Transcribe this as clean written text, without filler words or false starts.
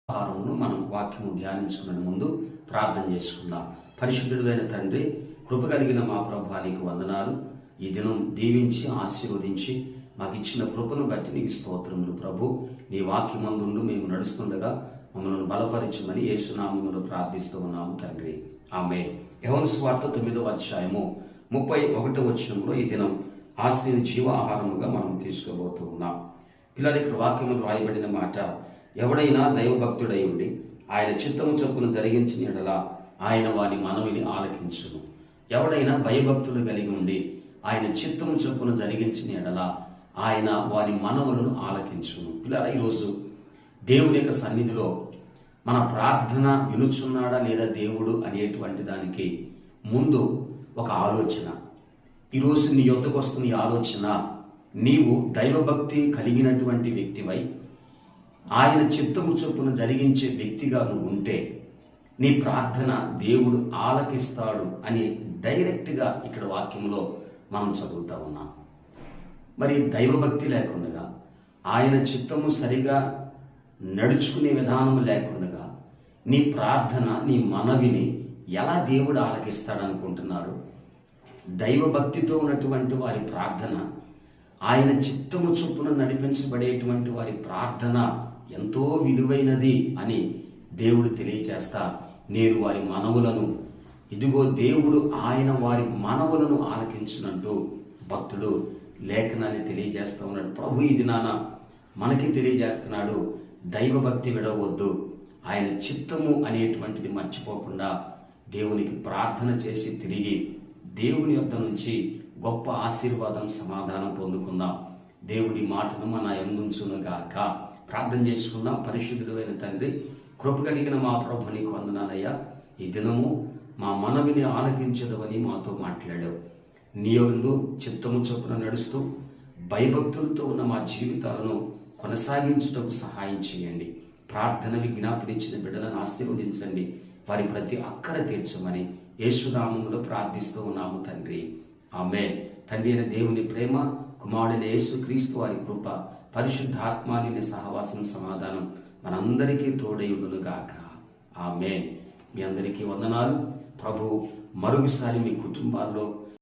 ఆహారమును మనం వాక్యము ధ్యానించుకునే ముందు ప్రార్థన చేసుకుందాం. పరిశుద్ధుడైన తండ్రి, కృప కలిగిన మా ప్రభువా నీకు వందనాలు. ఈ దినం దీవించి ఆశీర్వదించి మాకు ఇచ్చిన కృపను బట్టి నీకు స్తోత్రములు. ప్రభు, నీ వాక్యమందుండు మేము నడుస్తుండగా మమ్మల్ని బలపరచమని యేసునామములో ప్రార్థిస్తూ ఉన్నాము తండ్రి. ఆమేన్. యోహాను సువార్త 9వ అధ్యాయము 31వ వచనంలో ఈ దినం ఆశ్రయ జీవ ఆహారముగా మనం తీసుకోబోతూ ఉన్నాం. పిల్లలు, ఇక్కడ వాక్యములు రాయబడిన మాట, ఎవడైనా దైవభక్తుడై ఉండి ఆయన చిత్తము చొప్పున జరిగించిన ఎడల ఆయన వాని మనవిని ఆలకించును. ఎవడైనా భయభక్తులు కలిగి ఉండి ఆయన చిత్తము చొప్పున జరిగించిన ఎడల ఆయన వాని మనవులను ఆలకించును. పిల్లల, ఈరోజు దేవుడి యొక్క సన్నిధిలో మన ప్రార్థన వినుచున్నాడా లేదా దేవుడు అనేటువంటి దానికి ముందు ఒక ఆలోచన. ఈరోజు నీ యొద్దకు వస్తున్న ఈ ఆలోచన, నీవు దైవభక్తి కలిగినటువంటి వ్యక్తివై ఆయన చిత్తము చొప్పున జరిగించే వ్యక్తిగా నువ్వు ఉంటే నీ ప్రార్థన దేవుడు ఆలకిస్తాడు అని డైరెక్ట్గా ఇక్కడ వాక్యంలో మనం చదువుతా ఉన్నాం. మరి దైవభక్తి లేకుండా, ఆయన చిత్తము సరిగా నడుచుకునే విధానం లేకుండా నీ ప్రార్థన, నీ మనవిని ఎలా దేవుడు ఆలకిస్తాడనుకుంటున్నారు? దైవభక్తితో ఉన్నటువంటి వారి ప్రార్థన, ఆయన చిత్తము చొప్పున నడిపించబడేటువంటి వారి ప్రార్థన ఎంతో విలువైనది అని దేవుడు తెలియచేస్తా, నేను వారి మనవులను, ఇదిగో దేవుడు ఆయన వారి మనవులను ఆలకించునంటూ భక్తుడు లేఖనాన్ని తెలియజేస్తూ ఉన్నాడు. ప్రభు ఈ దినాన మనకి తెలియజేస్తున్నాడు, దైవభక్తి విడవద్దు, ఆయన చిత్తము అనేటువంటిది మర్చిపోకుండా దేవునికి ప్రార్థన చేసి తిరిగి దేవుని యొద్ద నుంచి గొప్ప ఆశీర్వాదం, సమాధానం పొందుకుందాం. దేవుడి మాటను మన యందుంచునుగాక. ప్రార్థన చేసుకుందాం. పరిశుద్ధుడైన తండ్రి, కృప కలిగిన మా ప్రభు నీకు వందనాలయ్యా. ఈ దినము మా మనవిని ఆలకించదవని మాతో మాట్లాడావు. నీ యందు చిత్తము చొప్పున నడుస్తూ భయభక్తులతో ఉన్న మా జీవితాలను కొనసాగించుటకు సహాయం చేయండి. ప్రార్థన విజ్ఞాపనించిన బిడ్డలను ఆశీర్వదించండి. వారి ప్రతి అక్కర తీర్చమని యేసునామములో ప్రార్థిస్తూ ఉన్నాము తండ్రి. ఆమేన్. తండ్రి అయిన దేవుని ప్రేమ, కుమారుడైన యేసు క్రీస్తు వారి కృప, పరిశుద్ధాత్మాని సహవాసం, సమాధానం మనందరికీ తోడైయుండునుగాక. ఆమేన్. మీ అందరికీ వందనాలు. ప్రభు మరొకసారి మీ కుటుంబాల్లో